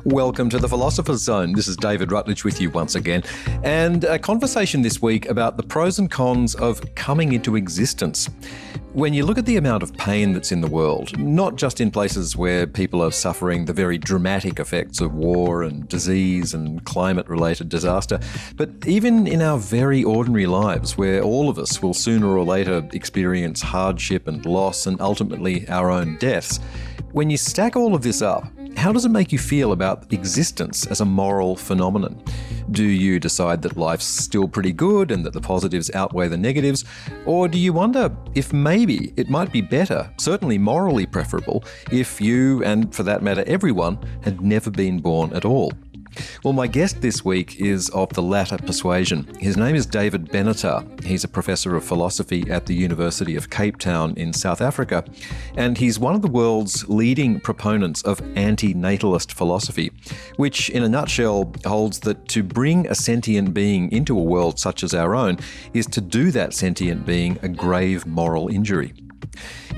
Welcome to the Philosopher's Zone. This is David Rutledge with you once again. And a conversation this week about the pros and cons of coming into existence. When you look at the amount of pain that's in the world, not just in places where people are suffering the very dramatic effects of war and disease and climate-related disaster, but even in our very ordinary lives where all of us will sooner or later experience hardship and loss and ultimately our own deaths, when you stack all of this up, how does it make you feel about existence as a moral phenomenon? Do you decide that life's still pretty good and that the positives outweigh the negatives? Or do you wonder if maybe it might be better, certainly morally preferable, if you, and for that matter everyone, had never been born at all? Well, my guest this week is of the latter persuasion. His name is David Benatar. He's a professor of philosophy at the University of Cape Town in South Africa, and he's one of the world's leading proponents of anti-natalist philosophy, which in a nutshell holds that to bring a sentient being into a world such as our own is to do that sentient being a grave moral injury.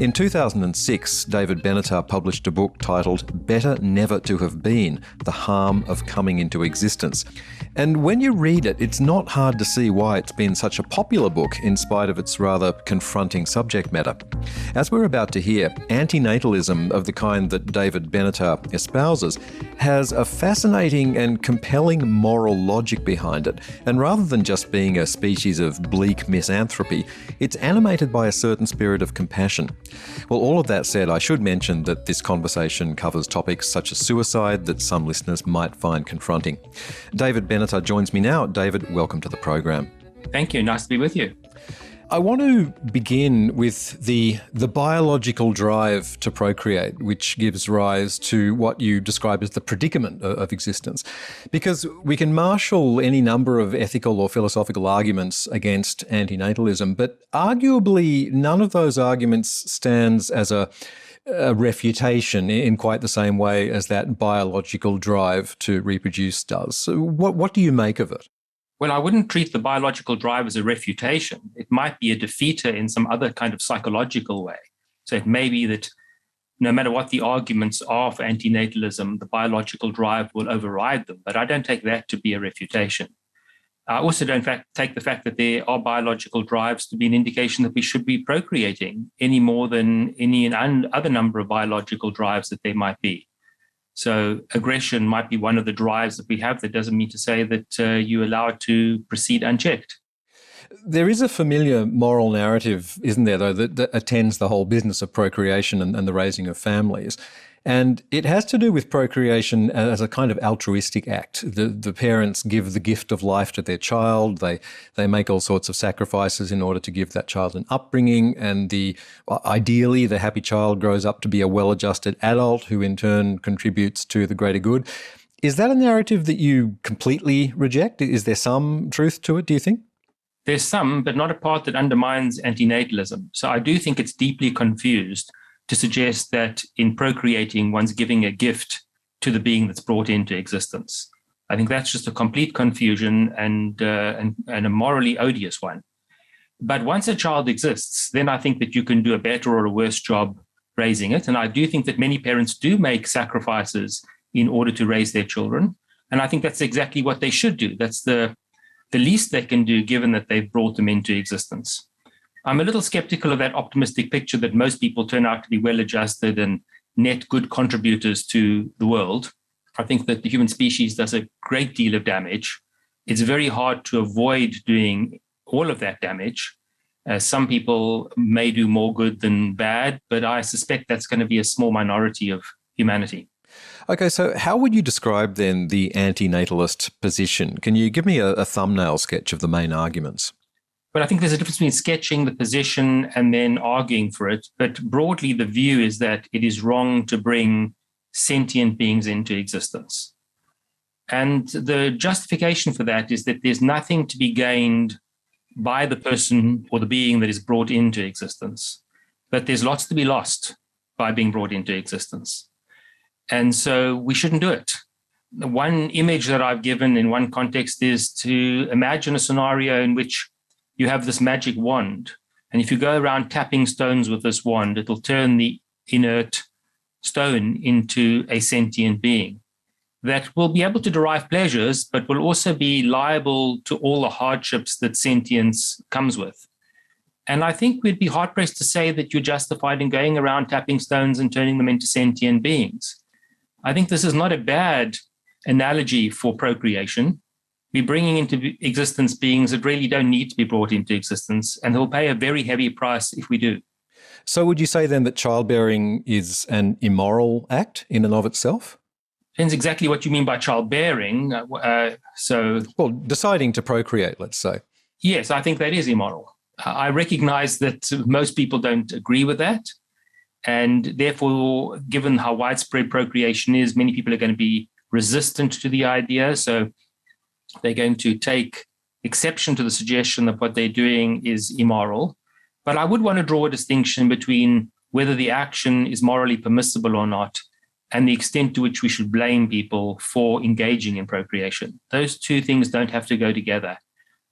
In 2006, David Benatar published a book titled Better Never to Have Been: The Harm of Coming into Existence. And when you read it, it's not hard to see why it's been such a popular book in spite of its rather confronting subject matter. As we're about to hear, anti-natalism of the kind that David Benatar espouses has a fascinating and compelling moral logic behind it. And rather than just being a species of bleak misanthropy, it's animated by a certain spirit of compassion. Well, all of that said, I should mention that this conversation covers topics such as suicide that some listeners might find confronting. David Benatar joins me now. David, welcome to the program. Thank you. Nice to be with you. I want to begin with the biological drive to procreate, which gives rise to what you describe as the predicament of existence. Because we can marshal any number of ethical or philosophical arguments against antinatalism, but arguably none of those arguments stands as a refutation in quite the same way as that biological drive to reproduce does. So what do you make of it? Well, I wouldn't treat the biological drive as a refutation. It might be a defeater in some other kind of psychological way. So it may be that no matter what the arguments are for antinatalism, the biological drive will override them. But I don't take that to be a refutation. I also don't take the fact that there are biological drives to be an indication that we should be procreating any more than any other number of biological drives that there might be. So aggression might be one of the drives that we have. That doesn't mean to say that you allow it to proceed unchecked. There is a familiar moral narrative, isn't there, though, that attends the whole business of procreation and the raising of families. And it has to do with procreation as a kind of altruistic act. The parents give the gift of life to their child. They make all sorts of sacrifices in order to give that child an upbringing. And ideally, the happy child grows up to be a well-adjusted adult who in turn contributes to the greater good. Is that a narrative that you completely reject? Is there some truth to it, do you think? There's some, but not a part that undermines antinatalism. So I do think it's deeply confused to suggest that in procreating, one's giving a gift to the being that's brought into existence. I think that's just a complete confusion and a morally odious one. But once a child exists, then I think that you can do a better or a worse job raising it. And I do think that many parents do make sacrifices in order to raise their children. And I think that's exactly what they should do. That's the least they can do, given that they've brought them into existence. I'm a little skeptical of that optimistic picture that most people turn out to be well-adjusted and net good contributors to the world. I think that the human species does a great deal of damage. It's very hard to avoid doing all of that damage. Some people may do more good than bad, but I suspect that's going to be a small minority of humanity. Okay, so how would you describe then the antinatalist position? Can you give me a thumbnail sketch of the main arguments? But I think there's a difference between sketching the position and then arguing for it. But broadly, the view is that it is wrong to bring sentient beings into existence. And the justification for that is that there's nothing to be gained by the person or the being that is brought into existence, but there's lots to be lost by being brought into existence. And so we shouldn't do it. One image that I've given in one context is to imagine a scenario in which you have this magic wand. And if you go around tapping stones with this wand, it'll turn the inert stone into a sentient being. that will be able to derive pleasures, but will also be liable to all the hardships that sentience comes with. And I think we'd be hard-pressed to say that you're justified in going around tapping stones and turning them into sentient beings. I think this is not a bad analogy for procreation. We're bringing into existence beings that really don't need to be brought into existence, and they'll pay a very heavy price if we do. So would you say then that childbearing is an immoral act in and of itself? Depends exactly what you mean by childbearing. Well, deciding to procreate, let's say. Yes, I think that is immoral. I recognize that most people don't agree with that. And therefore, given how widespread procreation is, many people are going to be resistant to the idea. So they're going to take exception to the suggestion that what they're doing is immoral. But I would want to draw a distinction between whether the action is morally permissible or not and the extent to which we should blame people for engaging in procreation. Those two things don't have to go together.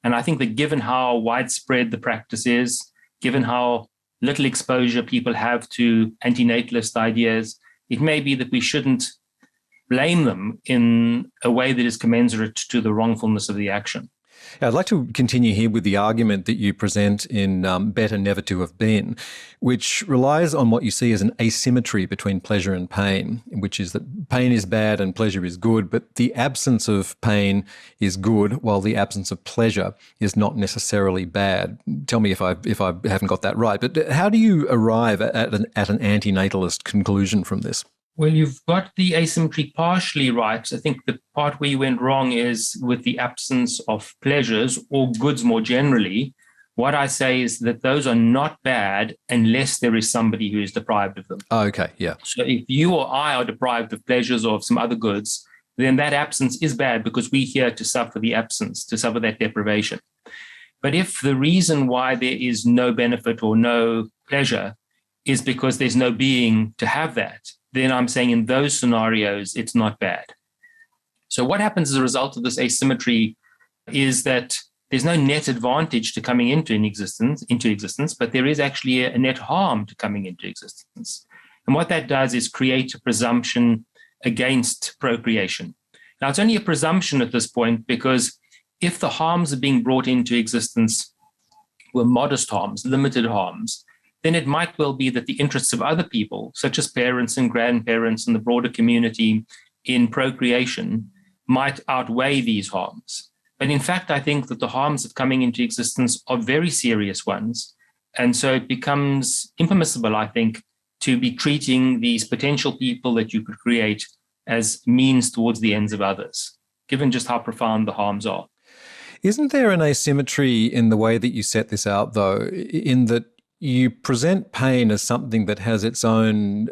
And I think that given how widespread the practice is, given how little exposure people have to anti-natalist ideas, it may be that we shouldn't blame them in a way that is commensurate to the wrongfulness of the action. I'd like to continue here with the argument that you present in Better Never to Have Been, which relies on what you see as an asymmetry between pleasure and pain, which is that pain is bad and pleasure is good, but the absence of pain is good while the absence of pleasure is not necessarily bad. Tell me if I haven't got that right, but how do you arrive at an anti-natalist conclusion from this? Well, you've got the asymmetry partially right. I think the part where you went wrong is with the absence of pleasures or goods more generally. What I say is that those are not bad unless there is somebody who is deprived of them. Oh, okay, yeah. So if you or I are deprived of pleasures or of some other goods, then that absence is bad because we're here to suffer the absence, to suffer that deprivation. But if the reason why there is no benefit or no pleasure is because there's no being to have that, then I'm saying in those scenarios, it's not bad. So what happens as a result of this asymmetry is that there's no net advantage to coming into existence, but there is actually a net harm to coming into existence. And what that does is create a presumption against procreation. Now, it's only a presumption at this point because if the harms of being brought into existence were modest harms, limited harms, then it might well be that the interests of other people, such as parents and grandparents and the broader community in procreation, might outweigh these harms. But in fact, I think that the harms of coming into existence are very serious ones. And so it becomes impermissible, I think, to be treating these potential people that you could create as means towards the ends of others, given just how profound the harms are. Isn't there an asymmetry in the way that you set this out, though, in that you present pain as something that has its own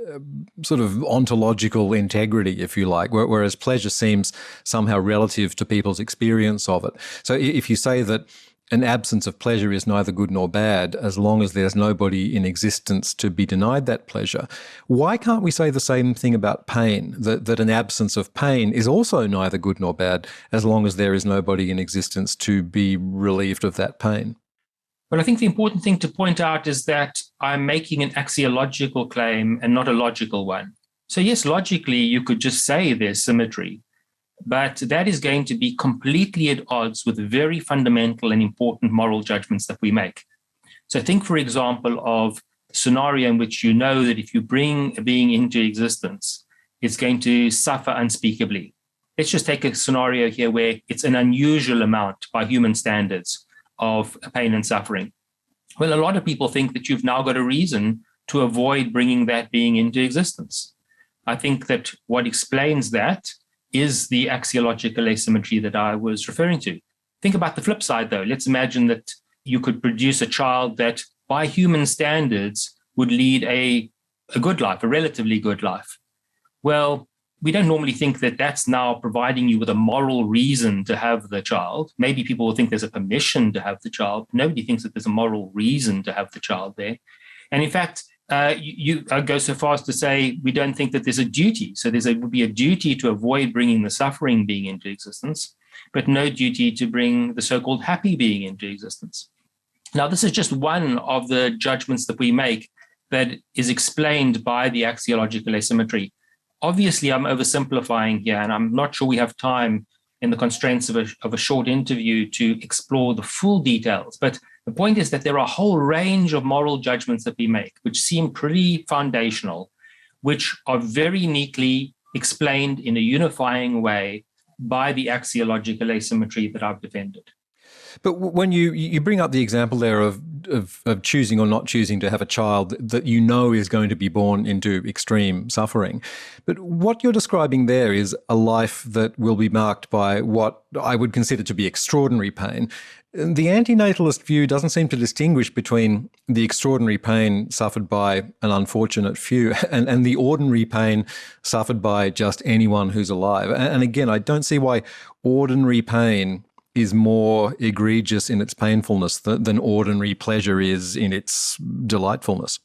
sort of ontological integrity, if you like, whereas pleasure seems somehow relative to people's experience of it. So if you say that an absence of pleasure is neither good nor bad, as long as there's nobody in existence to be denied that pleasure, why can't we say the same thing about pain, that an absence of pain is also neither good nor bad, as long as there is nobody in existence to be relieved of that pain? Well, I think the important thing to point out is that I'm making an axiological claim and not a logical one. So yes, logically, you could just say there's symmetry, but that is going to be completely at odds with very fundamental and important moral judgments that we make. So think, for example, of a scenario in which you know that if you bring a being into existence, it's going to suffer unspeakably. Let's just take a scenario here where it's an unusual amount by human standards of pain and suffering. Well, a lot of people think that you've now got a reason to avoid bringing that being into existence. I think that what explains that is the axiological asymmetry that I was referring to. Think about the flip side, though. Let's imagine that you could produce a child that, by human standards, would lead a good life, a relatively good life. Well, we don't normally think that that's now providing you with a moral reason to have the child. Maybe people will think there's a permission to have the child. Nobody thinks that there's a moral reason to have the child there. And in fact, you go so far as to say we don't think that there's a duty. So would be a duty to avoid bringing the suffering being into existence, but no duty to bring the so-called happy being into existence. Now, this is just one of the judgments that we make that is explained by the axiological asymmetry. Obviously, I'm oversimplifying here, and I'm not sure we have time in the constraints of a short interview to explore the full details. But the point is that there are a whole range of moral judgments that we make, which seem pretty foundational, which are very neatly explained in a unifying way by the axiological asymmetry that I've defended. But when you bring up the example there of choosing or not choosing to have a child that you know is going to be born into extreme suffering, but what you're describing there is a life that will be marked by what I would consider to be extraordinary pain. The anti-natalist view doesn't seem to distinguish between the extraordinary pain suffered by an unfortunate few and the ordinary pain suffered by just anyone who's alive. And again, I don't see why ordinary pain is more egregious in its painfulness than ordinary pleasure is in its delightfulness.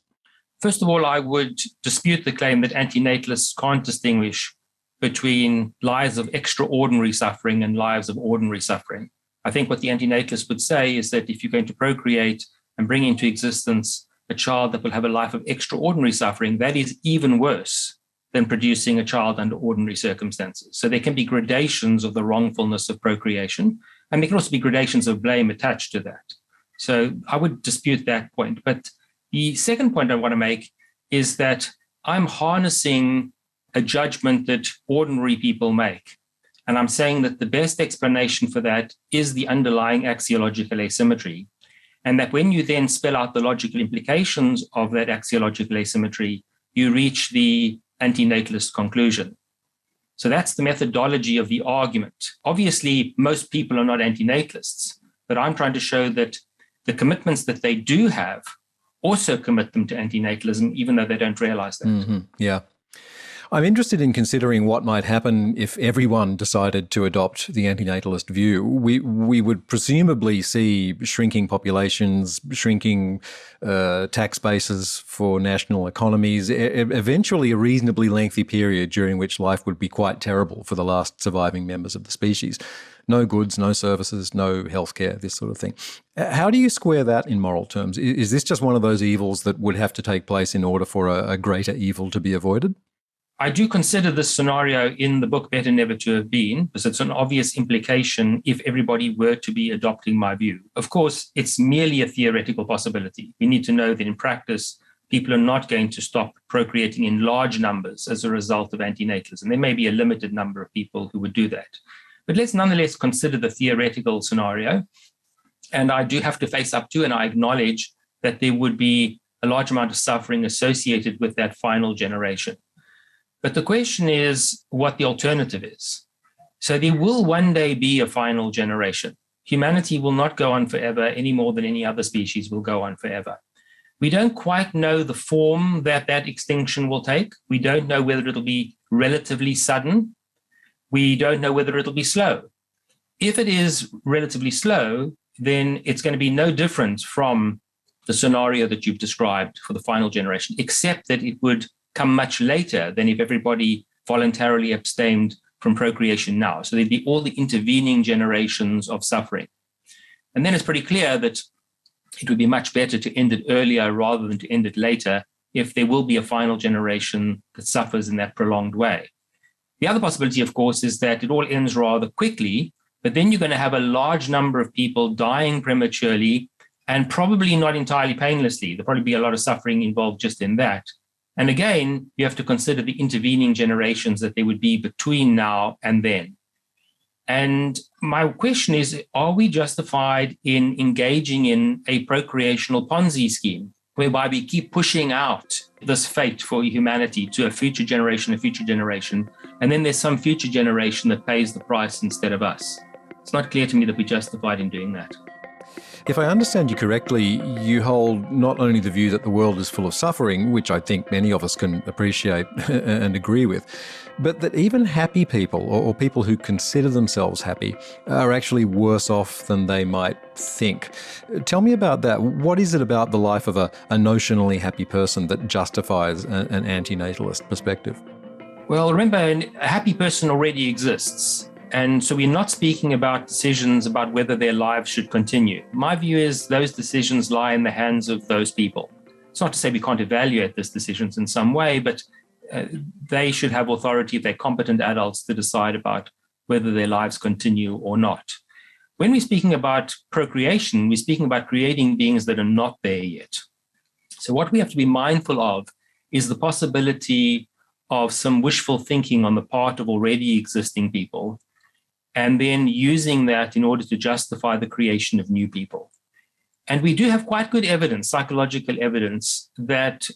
First of all, I would dispute the claim that anti-natalists can't distinguish between lives of extraordinary suffering and lives of ordinary suffering. I think what the anti-natalists would say is that if you're going to procreate and bring into existence a child that will have a life of extraordinary suffering, that is even worse than producing a child under ordinary circumstances. So there can be gradations of the wrongfulness of procreation, and there can also be gradations of blame attached to that. So I would dispute that point. But the second point I want to make is that I'm harnessing a judgment that ordinary people make. And I'm saying that the best explanation for that is the underlying axiological asymmetry. And that when you then spell out the logical implications of that axiological asymmetry, you reach the anti-natalist conclusion. So that's the methodology of the argument. Obviously, most people are not anti-natalists, but I'm trying to show that the commitments that they do have also commit them to anti-natalism, even though they don't realize that. Mm-hmm. Yeah. I'm interested in considering what might happen if everyone decided to adopt the anti-natalist view. We would presumably see shrinking populations, shrinking tax bases for national economies, eventually a reasonably lengthy period during which life would be quite terrible for the last surviving members of the species. No goods, no services, no healthcare, this sort of thing. How do you square that in moral terms? Is this just one of those evils that would have to take place in order for a greater evil to be avoided? I do consider this scenario in the book Better Never to Have Been, because it's an obvious implication if everybody were to be adopting my view. Of course, it's merely a theoretical possibility. We need to know that in practice, people are not going to stop procreating in large numbers as a result of antinatalism. There may be a limited number of people who would do that. But let's nonetheless consider the theoretical scenario. And I do have to face up to, and I acknowledge that there would be a large amount of suffering associated with that final generation. But the question is what the alternative is. So there will one day be a final generation. Humanity will not go on forever any more than any other species will go on forever. We don't quite know the form that extinction will take. We don't know whether it'll be relatively sudden. We don't know whether it'll be slow. If it is relatively slow, then it's going to be no different from the scenario that you've described for the final generation, except that it would come much later than if everybody voluntarily abstained from procreation now. So there'd be all the intervening generations of suffering. And then it's pretty clear that it would be much better to end it earlier rather than to end it later if there will be a final generation that suffers in that prolonged way. The other possibility, of course, is that it all ends rather quickly, but then you're going to have a large number of people dying prematurely and probably not entirely painlessly. There'll probably be a lot of suffering involved just in that. And again, you have to consider the intervening generations that there would be between now and then. And my question is, are we justified in engaging in a procreational Ponzi scheme, whereby we keep pushing out this fate for humanity to a future generation, and then there's some future generation that pays the price instead of us? It's not clear to me that we're justified in doing that. If I understand you correctly, you hold not only the view that the world is full of suffering, which I think many of us can appreciate and agree with, but that even happy people, or people who consider themselves happy, are actually worse off than they might think. Tell me about that. What is it about the life of a notionally happy person that justifies an anti-natalist perspective? Well, remember, a happy person already exists. And so we're not speaking about decisions about whether their lives should continue. My view is those decisions lie in the hands of those people. It's not to say we can't evaluate those decisions in some way, but they should have authority, if they're competent adults, to decide about whether their lives continue or not. When we're speaking about procreation, we're speaking about creating beings that are not there yet. So what we have to be mindful of is the possibility of some wishful thinking on the part of already existing people, and then using that in order to justify the creation of new people. And we do have quite good evidence, psychological evidence, that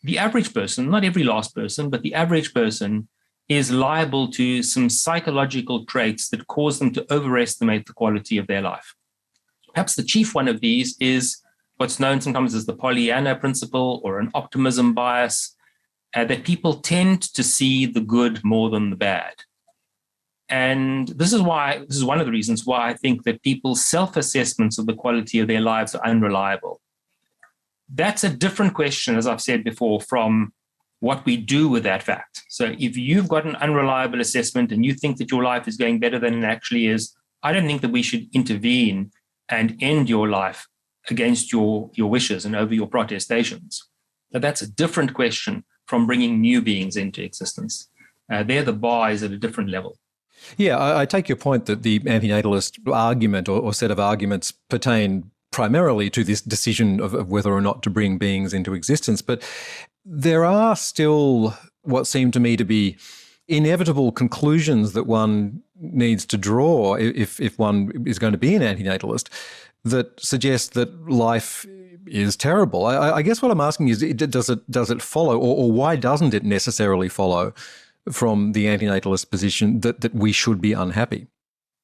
the average person, not every last person, but the average person is liable to some psychological traits that cause them to overestimate the quality of their life. Perhaps the chief one of these is what's known sometimes as the Pollyanna principle or an optimism bias, that people tend to see the good more than the bad. And this is one of the reasons why I think that people's self-assessments of the quality of their lives are unreliable. That's a different question, as I've said before, from what we do with that fact. So if you've got an unreliable assessment and you think that your life is going better than it actually is, I don't think that we should intervene and end your life against your wishes and over your protestations. But that's a different question from bringing new beings into existence. There, the bar is at a different level. Yeah, I take your point that the antinatalist argument or set of arguments pertain primarily to this decision of whether or not to bring beings into existence. But there are still what seem to me to be inevitable conclusions that one needs to draw if one is going to be an antinatalist that suggest that life is terrible. I guess what I'm asking is, does it follow, or why doesn't it necessarily follow from the antinatalist position that we should be unhappy?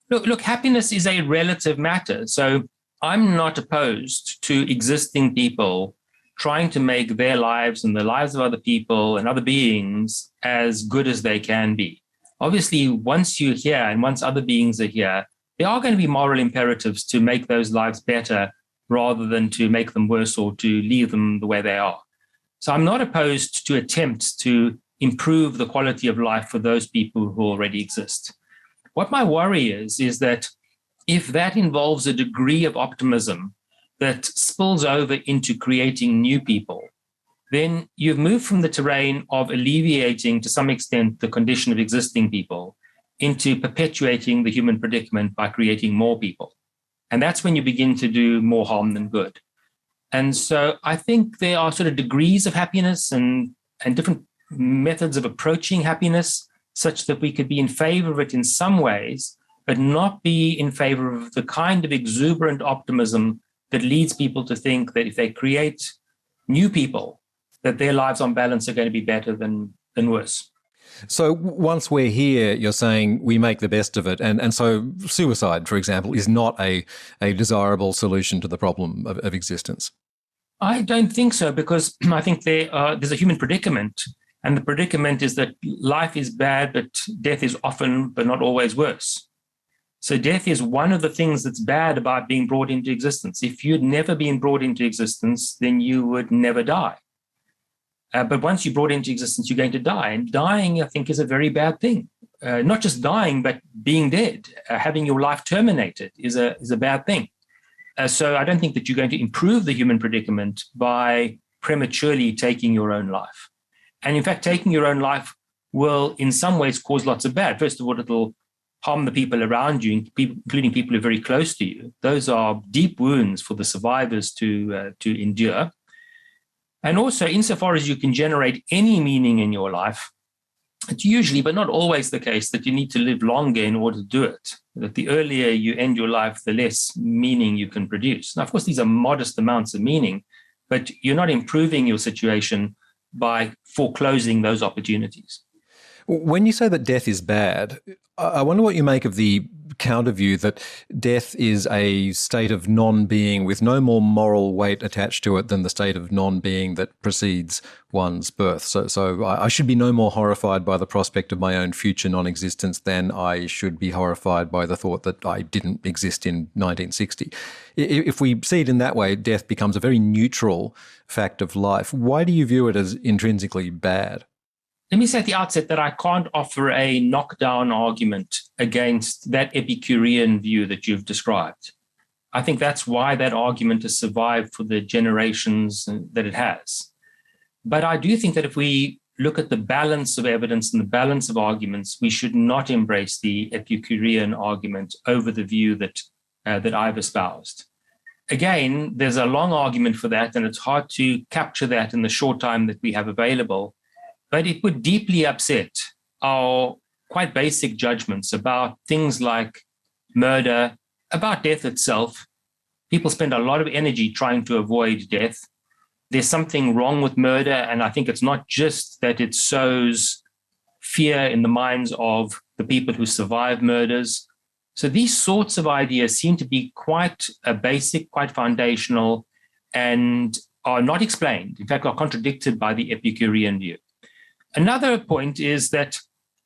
Look, happiness is a relative matter. So I'm not opposed to existing people trying to make their lives and the lives of other people and other beings as good as they can be. Obviously, once you're here and once other beings are here, there are going to be moral imperatives to make those lives better rather than to make them worse or to leave them the way they are. So I'm not opposed to attempts to improve the quality of life for those people who already exist. What my worry is that if that involves a degree of optimism that spills over into creating new people, then you've moved from the terrain of alleviating to some extent the condition of existing people into perpetuating the human predicament by creating more people. And that's when you begin to do more harm than good. And so I think there are sort of degrees of happiness and different methods of approaching happiness such that we could be in favor of it in some ways, but not be in favor of the kind of exuberant optimism that leads people to think that if they create new people, that their lives on balance are going to be better than worse. So once we're here, you're saying we make the best of it. And so suicide, for example, is not a desirable solution to the problem of existence. I don't think so, because I think there's a human predicament. And the predicament is that life is bad, but death is often, but not always worse. So death is one of the things that's bad about being brought into existence. If you'd never been brought into existence, then you would never die. But once you're brought into existence, you're going to die. And dying, I think, is a very bad thing. Not just dying, but being dead, having your life terminated is a bad thing. So I don't think that you're going to improve the human predicament by prematurely taking your own life. And in fact, taking your own life will in some ways cause lots of bad. First of all, it'll harm the people around you, including people who are very close to you. Those are deep wounds for the survivors to endure. And also, insofar as you can generate any meaning in your life, it's usually, but not always the case, that you need to live longer in order to do it. That the earlier you end your life, the less meaning you can produce. Now, of course, these are modest amounts of meaning, but you're not improving your situation by foreclosing those opportunities. When you say that death is bad, I wonder what you make of the counter view that death is a state of non-being with no more moral weight attached to it than the state of non-being that precedes one's birth. So I should be no more horrified by the prospect of my own future non-existence than I should be horrified by the thought that I didn't exist in 1960. If we see it in that way, death becomes a very neutral fact of life. Why do you view it as intrinsically bad? Let me say at the outset that I can't offer a knockdown argument against that Epicurean view that you've described. I think that's why that argument has survived for the generations that it has. But I do think that if we look at the balance of evidence and the balance of arguments, we should not embrace the Epicurean argument over the view that I've espoused. Again, there's a long argument for that, and it's hard to capture that in the short time that we have available. But it would deeply upset our quite basic judgments about things like murder, about death itself. People spend a lot of energy trying to avoid death. There's something wrong with murder, and I think it's not just that it sows fear in the minds of the people who survive murders. So these sorts of ideas seem to be quite basic, quite foundational, and are not explained. In fact, are contradicted by the Epicurean view. Another point is that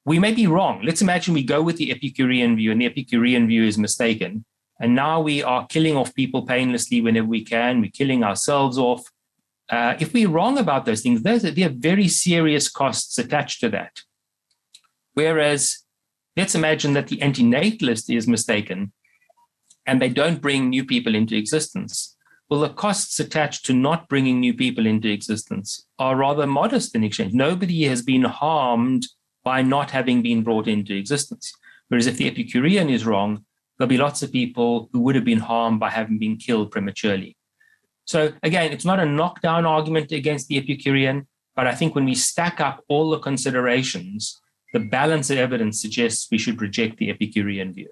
we may be wrong. Let's imagine we go with the Epicurean view, and the Epicurean view is mistaken. And now we are killing off people painlessly whenever we can. We're killing ourselves off. If we're wrong about those things, there are very serious costs attached to that. Whereas, let's imagine that the anti-natalist is mistaken and they don't bring new people into existence. Well, the costs attached to not bringing new people into existence are rather modest in exchange. Nobody has been harmed by not having been brought into existence. Whereas if the Epicurean is wrong, there'll be lots of people who would have been harmed by having been killed prematurely. So again, it's not a knockdown argument against the Epicurean, but I think when we stack up all the considerations, the balance of evidence suggests we should reject the Epicurean view.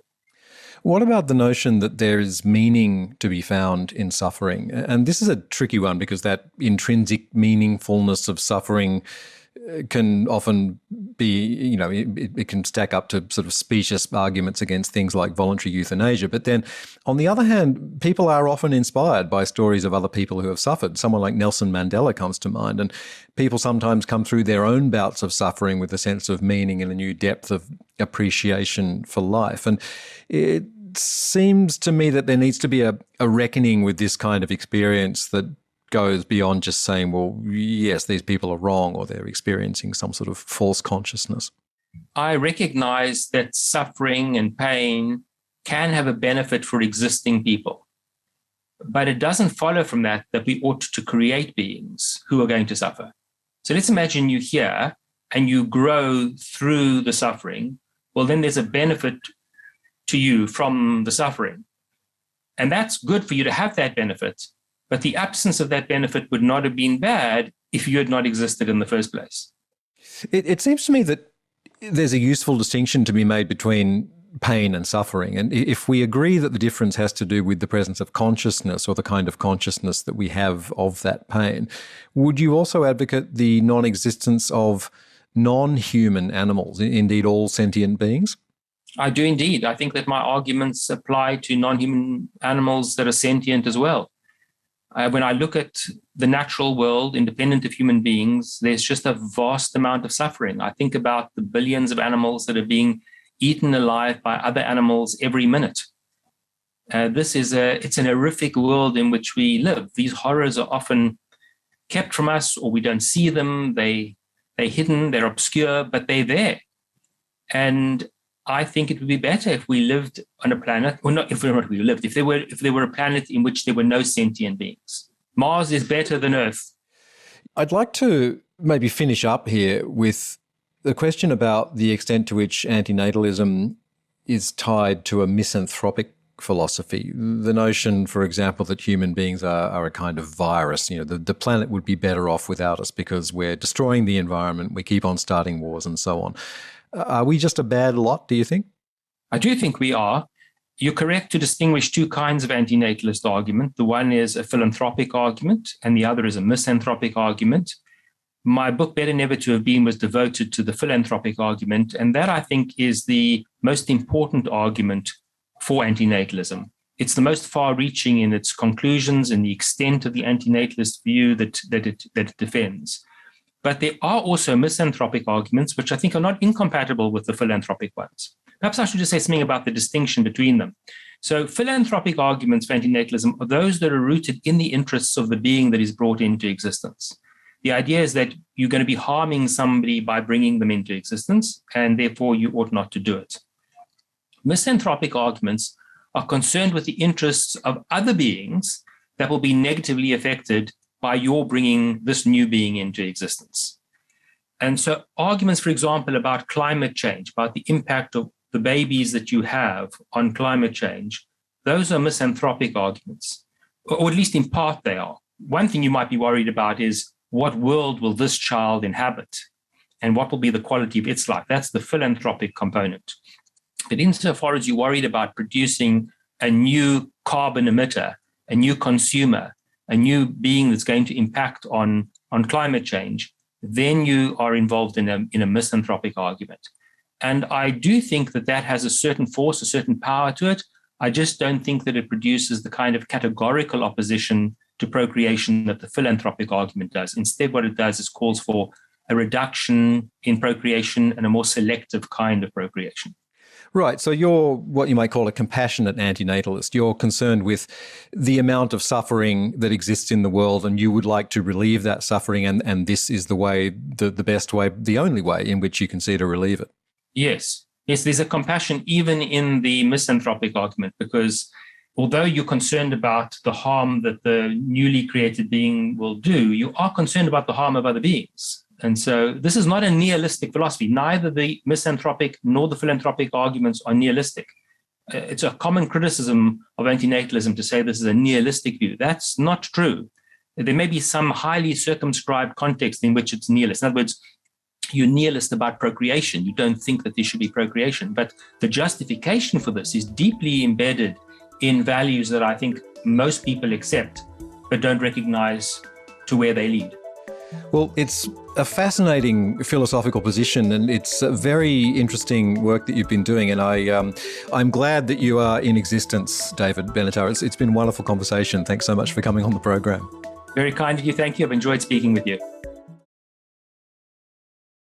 What about the notion that there is meaning to be found in suffering? And this is a tricky one because that intrinsic meaningfulness of suffering can often be, it can stack up to sort of specious arguments against things like voluntary euthanasia. But then on the other hand, people are often inspired by stories of other people who have suffered. Someone like Nelson Mandela comes to mind. And people sometimes come through their own bouts of suffering with a sense of meaning and a new depth of appreciation for life. And it seems to me that there needs to be a reckoning with this kind of experience that goes beyond just saying, well, yes, these people are wrong or they're experiencing some sort of false consciousness. I recognize that suffering and pain can have a benefit for existing people. But it doesn't follow from that we ought to create beings who are going to suffer. So let's imagine you're here and you grow through the suffering. Well, then there's a benefit to you from the suffering. And that's good for you to have that benefit. But the absence of that benefit would not have been bad if you had not existed in the first place. It seems to me that there's a useful distinction to be made between pain and suffering. And if we agree that the difference has to do with the presence of consciousness or the kind of consciousness that we have of that pain, would you also advocate the non-existence of non-human animals, indeed all sentient beings? I do indeed. I think that my arguments apply to non-human animals that are sentient as well. When I look at the natural world, independent of human beings, there's just a vast amount of suffering. I think about the billions of animals that are being eaten alive by other animals every minute. It's an horrific world in which we live. These horrors are often kept from us, or we don't see them. They're hidden, they're obscure, but they're there. And I think it would be better if we lived on a planet, or not if we lived, if there were a planet in which there were no sentient beings. Mars is better than Earth. I'd like to maybe finish up here with the question about the extent to which anti-natalism is tied to a misanthropic philosophy. The notion, for example, that human beings are a kind of virus. The planet would be better off without us because we're destroying the environment, we keep on starting wars and so on. Are we just a bad lot, do you think? I do think we are. You're correct to distinguish two kinds of anti-natalist argument. The one is a philanthropic argument, and the other is a misanthropic argument. My book, Better Never to Have Been, was devoted to the philanthropic argument, and that, I think, is the most important argument for anti-natalism. It's the most far-reaching in its conclusions and the extent of the anti-natalist view that it defends. But there are also misanthropic arguments, which I think are not incompatible with the philanthropic ones. Perhaps I should just say something about the distinction between them. So philanthropic arguments for anti-natalism are those that are rooted in the interests of the being that is brought into existence. The idea is that you're going to be harming somebody by bringing them into existence, and therefore you ought not to do it. Misanthropic arguments are concerned with the interests of other beings that will be negatively affected by your bringing this new being into existence. And so arguments, for example, about climate change, about the impact of the babies that you have on climate change, those are misanthropic arguments, or at least in part they are. One thing you might be worried about is what world will this child inhabit and what will be the quality of its life? That's the philanthropic component. But insofar as you're worried about producing a new carbon emitter, a new consumer, a new being that's going to impact on climate change, then you are involved in a misanthropic argument. And I do think that has a certain force, a certain power to it. I just don't think that it produces the kind of categorical opposition to procreation that the philanthropic argument does. Instead, what it does is calls for a reduction in procreation and a more selective kind of procreation. Right. So you're what you might call a compassionate anti-natalist. You're concerned with the amount of suffering that exists in the world, and you would like to relieve that suffering, and this is the way, the best way, the only way in which you can see to relieve it. Yes. Yes, there's a compassion even in the misanthropic argument, because although you're concerned about the harm that the newly created being will do, you are concerned about the harm of other beings. And so this is not a nihilistic philosophy. Neither the misanthropic nor the philanthropic arguments are nihilistic. It's a common criticism of anti-natalism to say this is a nihilistic view. That's not true. There may be some highly circumscribed context in which it's nihilist. In other words, you're nihilist about procreation. You don't think that there should be procreation. But the justification for this is deeply embedded in values that I think most people accept, but don't recognize to where they lead. Well, it's a fascinating philosophical position, and it's a very interesting work that you've been doing. And I'm glad that you are in existence, David Benatar. It's been a wonderful conversation. Thanks so much for coming on the program. Very kind of you. Thank you. I've enjoyed speaking with you.